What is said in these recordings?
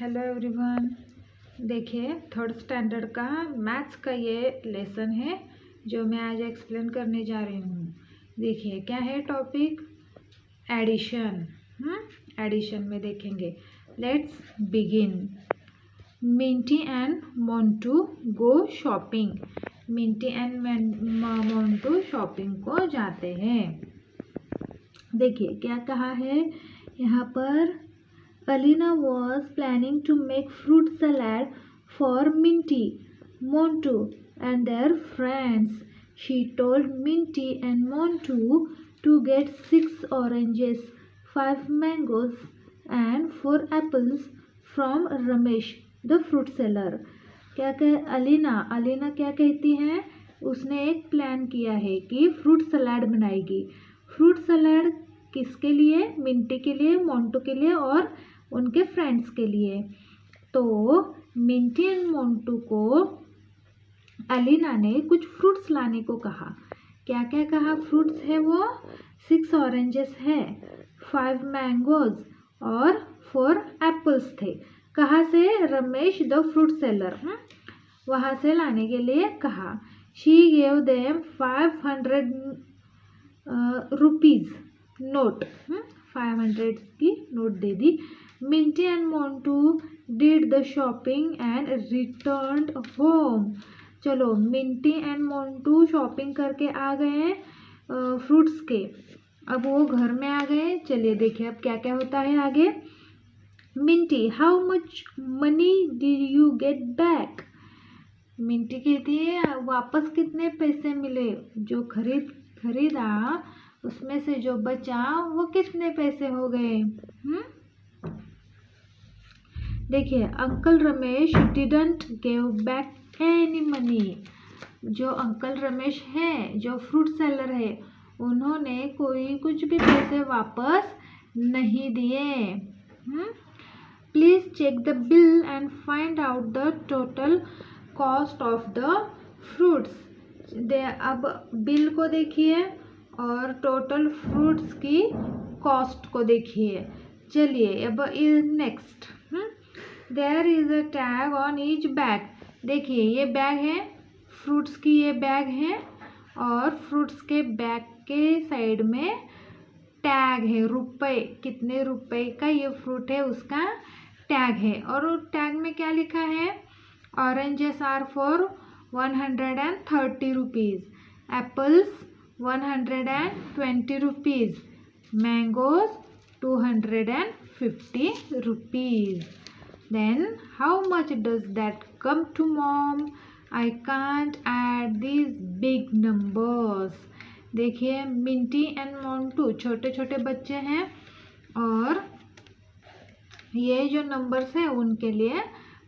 Hello everyone. देखिए third standard का maths का ये लेसन है जो मैं आज एक्सप्लेन करने जा रही हूँ। देखिए क्या है टॉपिक, एडिशन। एडिशन में देखेंगे। Let's begin. Minty and Montu go shopping. Minty and Montu shopping को जाते हैं। देखिए क्या कहा है यहाँ पर, Alina was planning to make fruit salad for Minty, Montu and their friends. She told Minty and Montu to get 6 oranges, 5 mangoes and 4 apples from Ramesh, the fruit seller. क्या कह अलीना क्या कहती हैं, उसने एक प्लान किया है कि फ्रूट सलाद बनाएगी। फ्रूट सलाद किसके लिए? मिंटी के लिए, मोंटू के लिए और उनके फ्रेंड्स के लिए। तो मिंटी एंड मोंटू को अलीना ने कुछ फ्रूट्स लाने को कहा। क्या क्या कहा फ्रूट्स है वो? 6 ऑरेंजेस है, 5 मैंगोज और 4 एप्पल्स थे। कहाँ से? रमेश द फ्रूट सेलर, वहाँ से लाने के लिए कहा। She gave them 500 rupees note, 500 की note they the. Minty and Montu did the shopping and returned home. चलो मिंटी एंड मोंटू शॉपिंग करके आ गए फ्रूट्स के, अब वो घर में आ गए। चलिए देखिए अब क्या क्या होता है आगे। Minty, how much money did you get back? Minty कहती है वापस कितने पैसे मिले? जो खरीदा उसमें से जो बचा वो कितने पैसे हो गए? देखिए uncle Ramesh didn't give back any money. जो अंकल रमेश है, जो फ्रूट सेलर है, उन्होंने कुछ भी पैसे वापस नहीं दिए। Please check the bill and find out the total cost of the fruits. अब बिल को देखिए और टोटल फ्रूट्स की कॉस्ट को देखिए। चलिए अब next, there is a tag on each bag. देखिए ये बैग है, फ्रूट्स की ये बैग है और फ्रूट्स के बैग के साइड में टैग है, रुपए, कितने रुपए का ये फ्रूट है उसका टैग है। और टैग में क्या लिखा है? Oranges are for 130 rupees, apples 120 rupees, mangoes 250 rupees. Then how much does that come to mom? I can't add these big numbers. देखिए मिंटी एंड मोंटू छोटे छोटे बच्चे हैं और ये जो नंबर्स हैं उनके लिए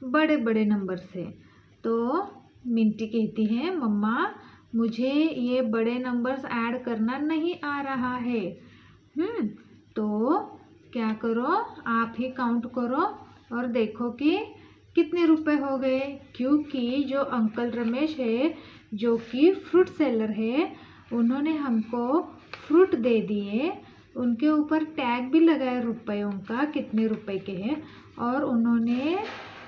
बड़े बड़े नंबर्स हैं। तो मिंटी कहती है मम्मा मुझे ये बड़े नंबर्स ऐड करना नहीं आ रहा है। तो क्या करो, आप ही काउंट करो और देखो कि कितने रुपए हो गए। क्योंकि जो अंकल रमेश है जो कि फ्रूट सेलर है, उन्होंने हमको फ्रूट दे दिए, उनके ऊपर टैग भी लगाया रुपयों का, कितने रुपए के हैं, और उन्होंने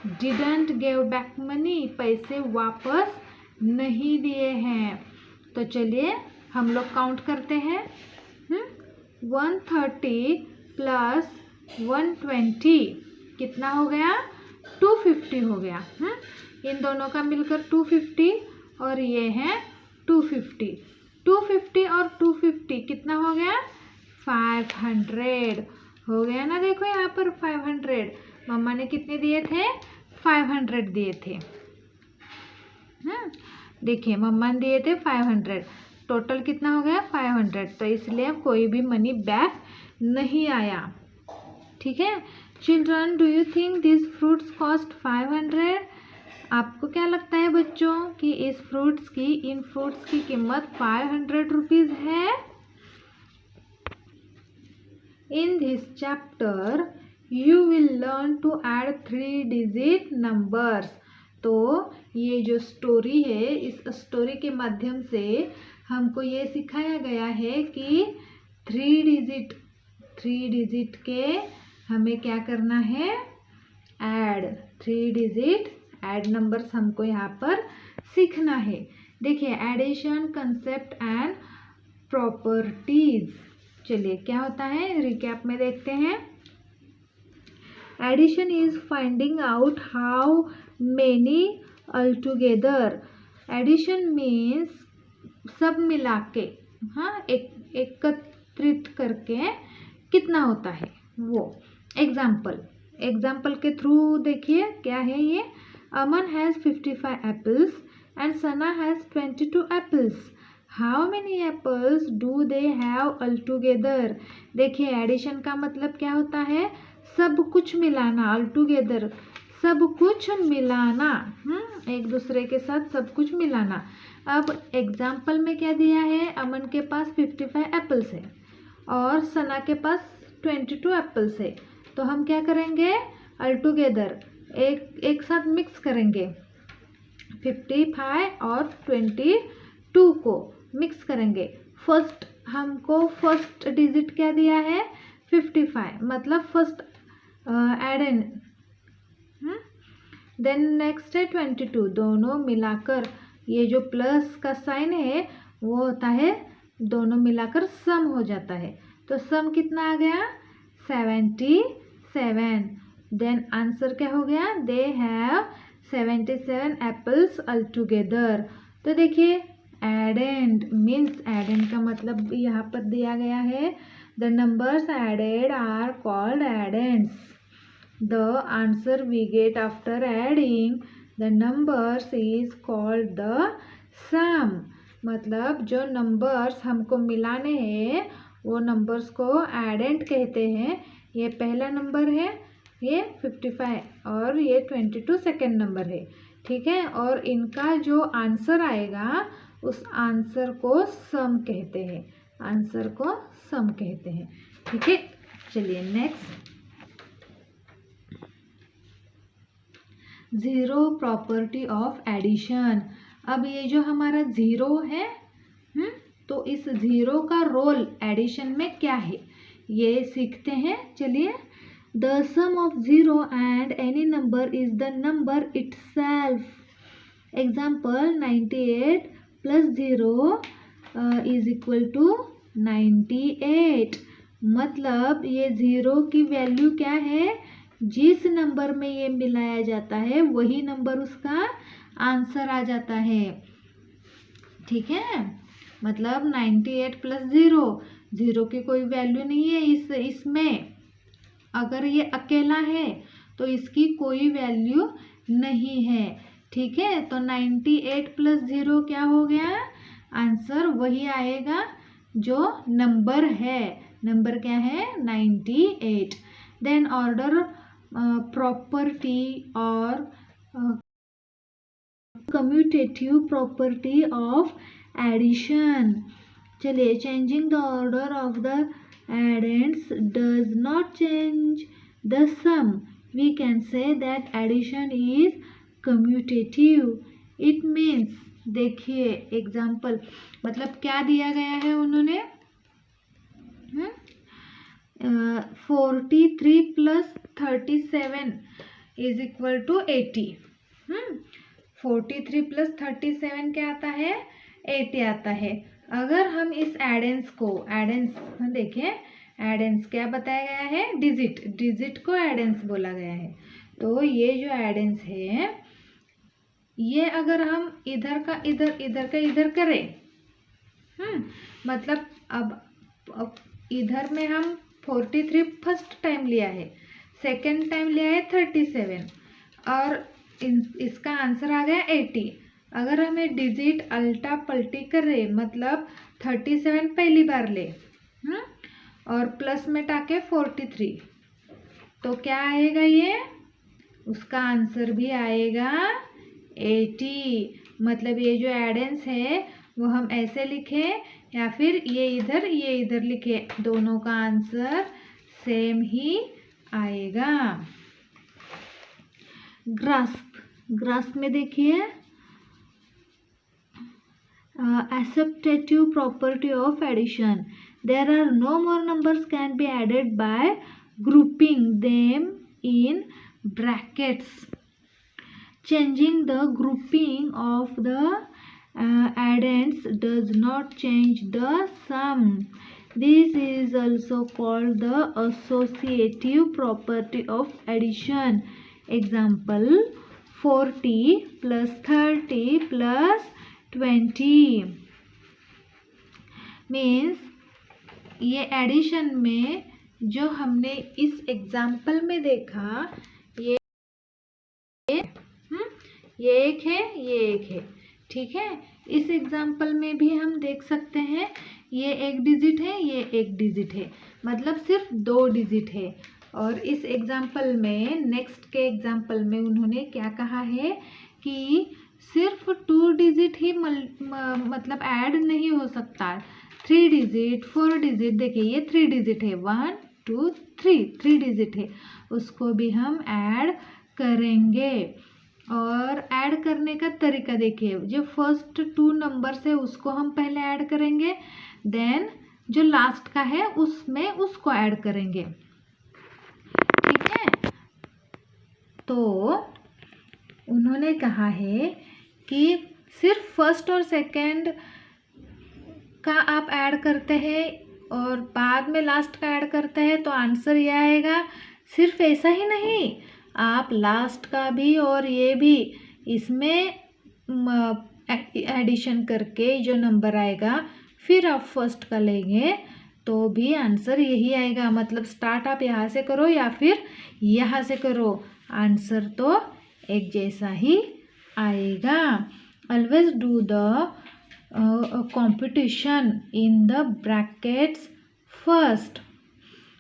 डिडंट गिव बैक मनी, पैसे वापस नहीं दिए हैं। तो चलिए हम लोग काउंट करते हैं। 130 प्लस 120 कितना हो गया? 250 हो गया। इन दोनों का मिलकर 250 और ये है 250। 250 और 250 कितना हो गया? 500 हो गया ना। देखो यहाँ पर 500, मम्मा ने कितने दिए थे? 500 दिए थे। देखिए मम्मा ने दिए थे 500, टोटल कितना हो गया? 500। तो इसलिए कोई भी मनी बैक नहीं आया। ठीक है children, do you think this fruits cost 500? आपको क्या लगता है बच्चों कि इन फ्रूट्स की कीमत 500 रुपीज़ है? In this chapter you will learn to add 3 digit numbers. तो ये जो स्टोरी है, इस स्टोरी के माध्यम से हमको ये सिखाया गया है कि 3 डिजिट के हमें क्या करना है? ऐड 3 डिजिट ऐड नंबर्स हमको यहाँ पर सीखना है। देखिए एडिशन कंसेप्ट एंड प्रॉपर्टीज। चलिए क्या होता है रिकैप में देखते हैं। Addition is finding out how many altogether। Addition means सब मिला के, हाँ, एकत्रित करके कितना होता है वो। एग्जाम्पल के थ्रू देखिए क्या है ये। Aman has 55 apples and Sana has 22 apples. How many apples do they have all together. देखिए एडिशन का मतलब क्या होता है, सब कुछ मिलाना, ऑल टुगेदर सब कुछ मिलाना, एक दूसरे के साथ सब कुछ मिलाना। अब एग्जाम्पल में क्या दिया है, अमन के पास 55 एप्पल्स है और सना के पास 22 एप्पल्स है। तो हम क्या करेंगे, ऑल टुगेदर एक साथ मिक्स करेंगे, 55 और 22 को मिक्स करेंगे। हमको फर्स्ट डिजिट क्या दिया है, 55, मतलब फर्स्ट एडन। देन नेक्स्ट है 22, दोनों मिलाकर ये जो प्लस का साइन है वो होता है, दोनों मिलाकर सम हो जाता है। तो सम कितना आ गया, 77। देन आंसर क्या हो गया, they have 77 apples all together. तो देखिए एडेंड मीन्स, एडेंड का मतलब यहाँ पर दिया गया है, the numbers added are called addends. The answer we get after adding the numbers is called the sum। मतलब जो नंबर्स हमको मिलाने हैं वो नंबर्स को एडेंड कहते हैं। ये पहला नंबर है, ये 55 और ये 22 सेकेंड नंबर है, ठीक है। और इनका जो आंसर आएगा उस आंसर को सम कहते हैं, आंसर को सम कहते हैं, ठीक है। चलिए next, zero property of addition. अब ये जो हमारा ज़ीरो है, तो इस ज़ीरो का रोल एडिशन में क्या है ये सीखते हैं। चलिए, the sum of zero and any number is the number itself. Example 98 plus 0 is equal to 98। मतलब ये ज़ीरो की वैल्यू क्या है, जिस नंबर में ये मिलाया जाता है वही नंबर उसका आंसर आ जाता है, ठीक है। मतलब 98 प्लस 0, ज़ीरो की कोई वैल्यू नहीं है इसमें। अगर ये अकेला है तो इसकी कोई वैल्यू नहीं है, ठीक है। तो 98 प्लस 0 क्या हो गया, आंसर वही आएगा जो नंबर है। नंबर क्या है, 98। देन ऑर्डर प्रॉपर्टी और कम्यूटेटिव प्रॉपर्टी ऑफ एडिशन। चलिए, changing the order of the addends does not change the sum. We can say that addition is commutative. It means, देखिए एग्जाम्पल, मतलब क्या दिया गया है उन्होंने, 43 plus 37 is equal to 80। 43 plus 37 क्या आता है, 80 आता है। अगर हम इस एडेंस को, एडेंस देखें, एडेंस क्या बताया गया है, डिजिट को एडेंस बोला गया है। तो ये जो एडेंस है, ये अगर हम इधर का इधर करें, मतलब अब इधर में हम 43 फर्स्ट टाइम लिया है, सेकेंड टाइम लिया है 37 और इसका आंसर आ गया 80। अगर हमें डिजिट अल्टा पल्टी करें, मतलब 37 पहली बार ले और प्लस में टाके 43, तो क्या आएगा, ये उसका आंसर भी आएगा 80। मतलब ये जो एडेंस है वो हम ऐसे लिखें या फिर ये इधर लिखे, दोनों का आंसर सेम ही आएगा। ग्रास्प में देखिए, acceptative property of addition. There are no more numbers can be added by grouping them in brackets. Changing the grouping of the addends does not change the sum. This is also called the associative property of addition. Example, 40 plus 30 plus 20 means ये addition में जो हमने इस example में देखा, ये एक है, ये एक है, ठीक है। इस एग्जाम्पल में भी हम देख सकते हैं ये एक डिजिट है, ये एक डिजिट है, मतलब सिर्फ 2 डिजिट है। और इस एग्जाम्पल में, नेक्स्ट के एग्जाम्पल में उन्होंने क्या कहा है कि सिर्फ 2 डिजिट ही मतलब ऐड नहीं हो सकता, 3 डिजिट 4 डिजिट, देखिए ये 3 डिजिट है, 1 2 3 डिजिट है, उसको भी हम ऐड करेंगे। और ऐड करने का तरीका देखिए, जो फर्स्ट 2 नंबर्स है उसको हम पहले ऐड करेंगे, देन जो लास्ट का है उसमें उसको ऐड करेंगे, ठीक है। तो उन्होंने कहा है कि सिर्फ फर्स्ट और सेकंड का आप ऐड करते हैं और बाद में लास्ट का ऐड करते हैं तो आंसर ये आएगा। सिर्फ ऐसा ही नहीं, आप लास्ट का भी और ये भी इसमें एडिशन करके जो नंबर आएगा फिर आप फर्स्ट का लेंगे तो भी आंसर यही आएगा। मतलब स्टार्ट आप यहाँ से करो या फिर यहाँ से करो, आंसर तो एक जैसा ही आएगा। Always do the competition in the brackets first.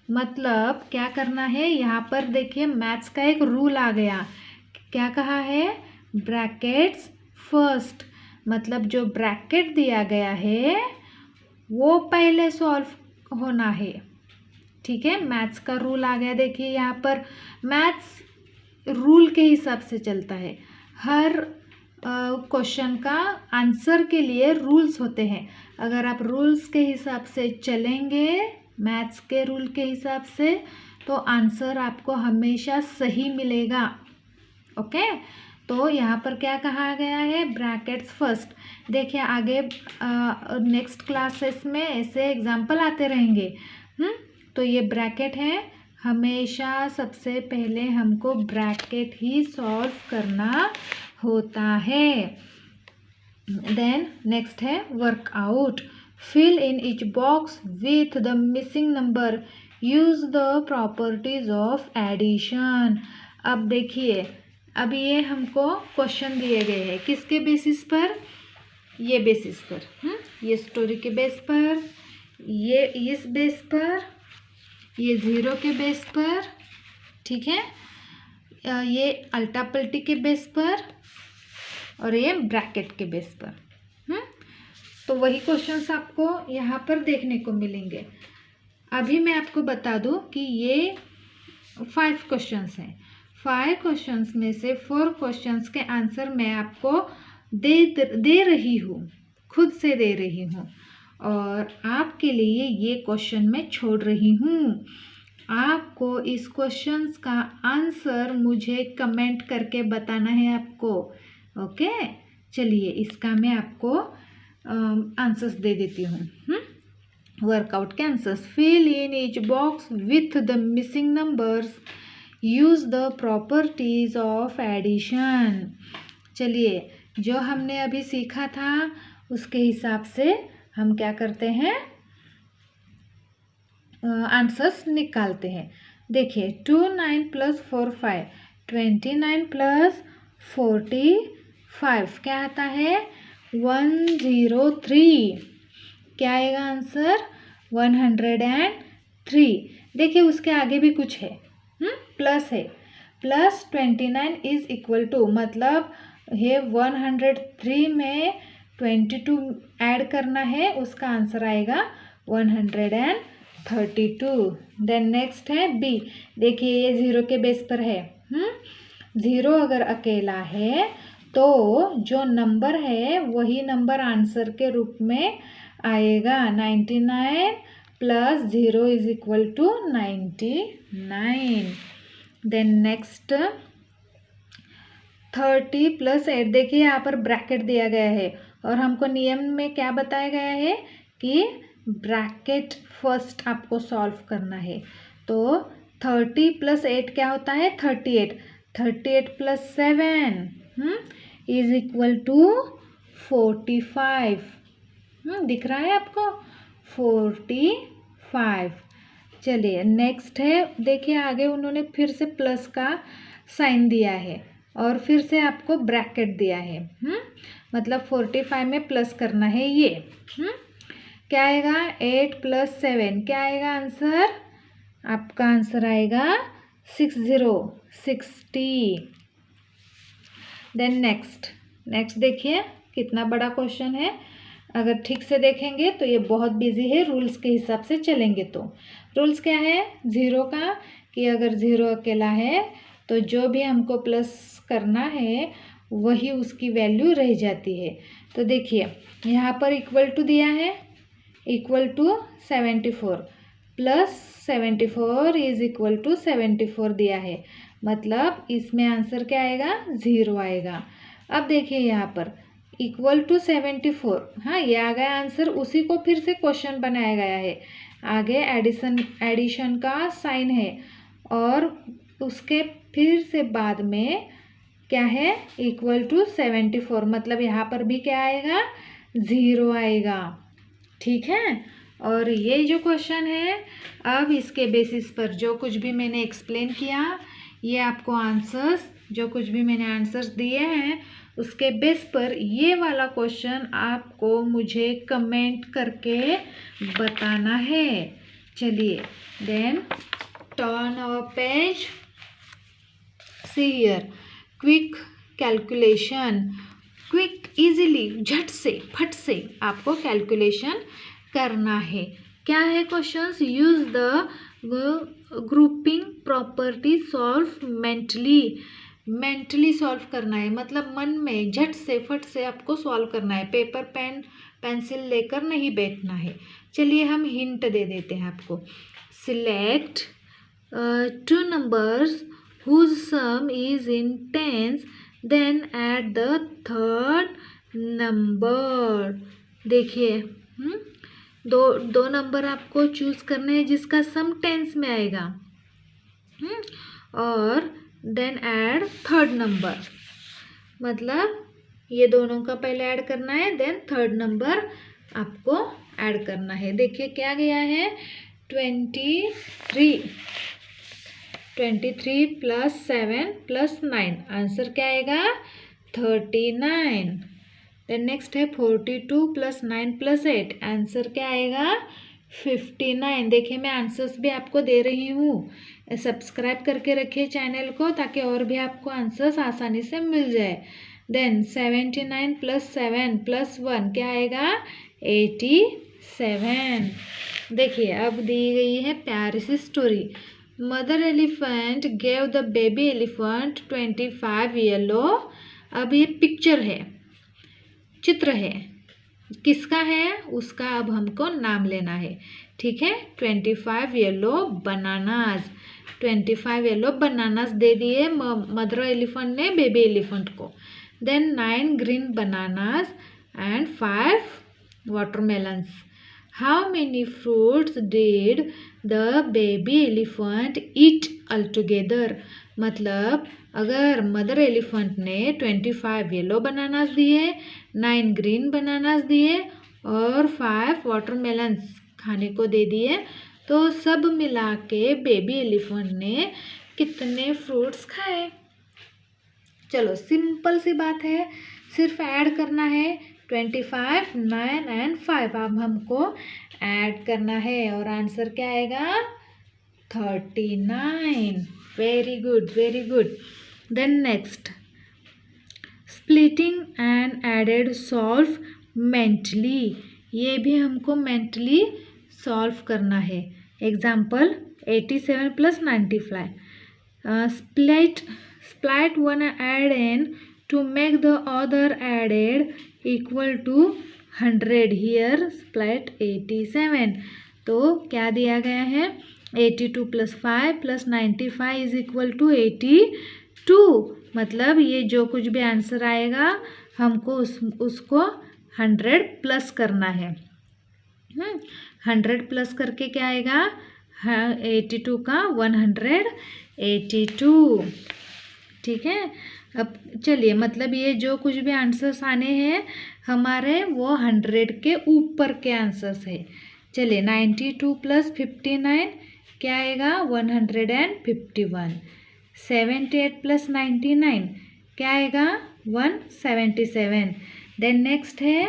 मतलब क्या करना है, यहाँ पर देखिए मैथ्स का एक रूल आ गया। क्या कहा है, ब्रैकेट्स फर्स्ट, मतलब जो ब्रैकेट दिया गया है वो पहले सॉल्व होना है, ठीक है। मैथ्स का रूल आ गया। देखिए यहाँ पर मैथ्स रूल के हिसाब से चलता है, हर क्वेश्चन का आंसर के लिए रूल्स होते हैं। अगर आप रूल्स के हिसाब से चलेंगे, मैथ्स के रूल के हिसाब से, तो आंसर आपको हमेशा सही मिलेगा, ओके। तो यहाँ पर क्या कहा गया है, ब्रैकेट्स फर्स्ट। देखिए आगे नेक्स्ट क्लासेस में ऐसे एग्जाम्पल आते रहेंगे। तो ये ब्रैकेट है, हमेशा सबसे पहले हमको ब्रैकेट ही सॉल्व करना होता है। देन नेक्स्ट है workout. Fill in each box with the missing number, use the properties of addition. अब देखिए, अब ये हमको क्वेश्चन दिए गए हैं, किसके बेसिस पर, ये बेसिस पर, ये स्टोरी के बेस पर, ये इस बेस पर, ये 0 के बेस पर, ठीक है, ये अल्टा पल्टी के बेस पर और ये ब्रैकेट के बेस पर। तो वही क्वेश्चंस आपको यहाँ पर देखने को मिलेंगे। अभी मैं आपको बता दूँ कि ये 5 क्वेश्चंस हैं। 5 क्वेश्चंस में से 4 क्वेश्चंस के आंसर मैं आपको दे रही हूँ, खुद से दे रही हूँ, और आपके लिए ये क्वेश्चन मैं छोड़ रही हूँ। आपको इस क्वेश्चंस का आंसर मुझे कमेंट करके बताना है आपको, ओके। चलिए इसका मैं आपको आंसर्स दे देती हूँ। वर्कआउट के answers, fill in each box with the missing numbers, use the properties of addition. चलिए जो हमने अभी सीखा था उसके हिसाब से हम क्या करते हैं, आंसर्स निकालते हैं। देखिए 2 9 + 4 5, 29 + 45 क्या आता है, 103। क्या आएगा आंसर, 103। देखिए उसके आगे भी कुछ है, प्लस है, प्लस 29 इज इक्वल टू, मतलब ये 103 में 22 ऐड करना है, उसका आंसर आएगा 132। देन नेक्स्ट है बी। देखिए ये 0 के बेस पर है। 0 अगर अकेला है तो जो नंबर है वही नंबर आंसर के रूप में आएगा। 99 + 0 is equal to 99। Then next 30 + 8, देखिए यहाँ पर ब्रैकेट दिया गया है और हमको नियम में क्या बताया गया है कि ब्रैकेट फर्स्ट आपको सॉल्व करना है। तो 30 + 8 क्या होता है 38, 38 + 7 इज इक्वल टू 45। दिख रहा है आपको 45। चलिए नेक्स्ट है, देखिए आगे उन्होंने फिर से प्लस का साइन दिया है और फिर से आपको ब्रैकेट दिया है। मतलब 45 में प्लस करना है ये। क्या आएगा 8 + 7, क्या आएगा आंसर, आपका आंसर आएगा 60। देन नेक्स्ट देखिए कितना बड़ा क्वेश्चन है। अगर ठीक से देखेंगे तो ये बहुत बिजी है, रूल्स के हिसाब से चलेंगे तो रूल्स क्या है 0 का, कि अगर 0 अकेला है तो जो भी हमको प्लस करना है वही उसकी वैल्यू रह जाती है। तो देखिए यहाँ पर इक्वल टू दिया है, equal to 74 + 74 is equal to 74 दिया है, मतलब इसमें आंसर क्या आएगा 0 आएगा। अब देखिए यहाँ पर इक्वल टू 74, हाँ ये आ गया आंसर, उसी को फिर से क्वेश्चन बनाया गया है। आगे एडिशन का साइन है और उसके फिर से बाद में क्या है इक्वल टू 74, मतलब यहाँ पर भी क्या आएगा 0 आएगा। ठीक है, और ये जो क्वेश्चन है अब इसके बेसिस पर जो कुछ भी मैंने एक्सप्लेन किया, ये आपको आंसर्स जो कुछ भी मैंने आंसर्स दिए हैं उसके बेस पर ये वाला क्वेश्चन आपको मुझे कमेंट करके बताना है। चलिए then turn our page, see here, quick calculation, quick easily झट से फट से आपको कैलकुलेशन करना है। क्या है questions, use the grouping property, solve mentally solve करना है, मतलब मन में झट से फट से आपको सॉल्व करना है, पेपर पेन पेंसिल लेकर नहीं बैठना है। चलिए हम हिंट दे देते हैं आपको। Select 2 numbers whose sum is in tens, then add the third number। देखिए दो नंबर आपको चूज करना है जिसका सम टेंस में आएगा, और देन ऐड थर्ड नंबर, मतलब ये दोनों का पहले ऐड करना है, देन थर्ड नंबर आपको ऐड करना है। देखिए क्या गया है 23 + 7 + 9, आंसर क्या आएगा 39। देन नेक्स्ट है 42 + 9 + 8, आंसर क्या आएगा 59। देखिए मैं आंसर्स भी आपको दे रही हूँ, सब्सक्राइब करके रखिए चैनल को ताकि और भी आपको आंसर्स आसानी से मिल जाए। देन 79 + 7 + 1 क्या आएगा 87। देखिए अब दी गई है प्यारी सी story. Mother elephant gave the baby elephant 25 yellow. अब ये पिक्चर है, चित्र है, किसका है उसका अब हमको नाम लेना है। ठीक है, 25 येलो बनानास, 25 येलो बनानास दे दिए मदर एलिफेंट ने बेबी एलिफेंट को। Then 9 green bananas and 5 watermelons. How many fruits did the baby elephant eat altogether. मतलब अगर मदर एलिफेंट ने 25 येलो बनानास दिए, 9 ग्रीन बनानास दिए और 5 वाटरमेलन्स खाने को दे दिए, तो सब मिला के बेबी एलिफेंट ने कितने फ्रूट्स खाए। चलो सिंपल सी बात है, सिर्फ ऐड करना है 25, 9 एंड 5। अब हमको ऐड करना है और आंसर क्या आएगा 39। Very good very good. Then next splitting and added solve mentally, ये भी हमको मेंटली सॉल्व करना है। Example 87 + 95, split one add-in to make the other added equal to 100। here split 87। तो क्या दिया गया है 82 + 5 + 95 = 82। मतलब ये जो कुछ भी आंसर आएगा हमको उसको 100 प्लस करना है। 100 प्लस करके क्या आएगा? 82 का 182। ठीक है। अब चलिए, मतलब ये जो कुछ भी आंसर्स आने हैं हमारे वो 100 के ऊपर के आंसर्स है। चलिए, 92 + 59 क्या आएगा? 151। 78 + 99 क्या आएगा? 177। देन नेक्स्ट है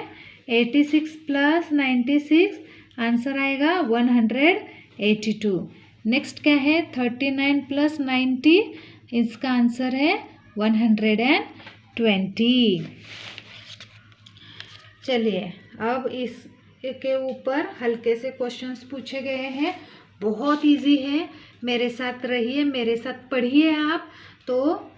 86 + 96 आंसर आएगा 182। नेक्स्ट क्या है? 39 + 90 इसका आंसर है 120। चलिए, अब इस के ऊपर हल्के से क्वेश्चंस पूछे गए हैं, बहुत इजी है। मेरे साथ रहिए, मेरे साथ पढ़िए आप। तो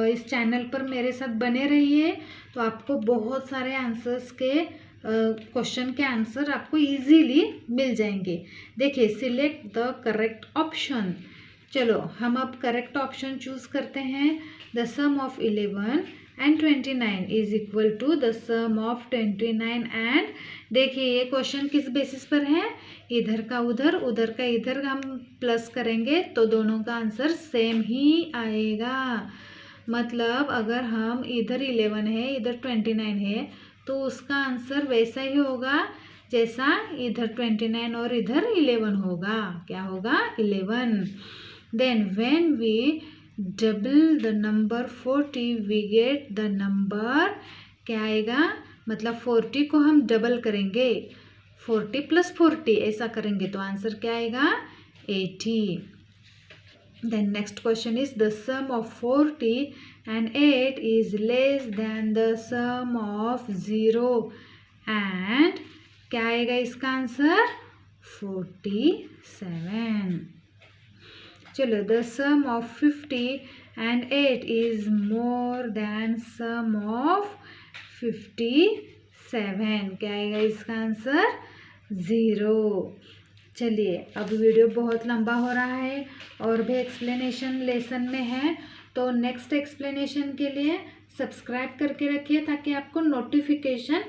इस चैनल पर मेरे साथ बने रहिए, तो आपको बहुत सारे आंसर्स के क्वेश्चन के आंसर आपको इजीली मिल जाएंगे। देखिए, सिलेक्ट द करेक्ट ऑप्शन। चलो, हम अब करेक्ट ऑप्शन चूज करते हैं। The sum of 11 and 29 is equal to the sum of 29 and, देखिए ये क्वेश्चन किस बेसिस पर है? इधर का उधर, उधर का इधर हम प्लस करेंगे तो दोनों का आंसर सेम ही आएगा। मतलब अगर हम इधर 11 है, इधर 29 है, तो उसका आंसर वैसा ही होगा जैसा इधर 29 और इधर 11 होगा। क्या होगा? 11। Then when we double the number 40 we get the number, क्या आएगा? मतलब 40 को हम डबल करेंगे, 40 + 40 ऐसा करेंगे तो आंसर क्या आएगा? 80। Then next question is the sum of 40 and 8 is less than the sum of 0 and, क्या आएगा इसका आंसर? 47। चलो, the sum of 50 and 8 is more than sum of 57, क्या आएगा इसका आंसर? 0। चलिए, अब वीडियो बहुत लंबा हो रहा है और भी एक्सप्लेनेशन लेसन में है, तो नेक्स्ट एक्सप्लेनेशन के लिए सब्सक्राइब करके रखिए ताकि आपको नोटिफिकेशन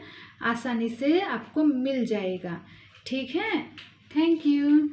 आसानी से आपको मिल जाएगा। ठीक है, थैंक यू।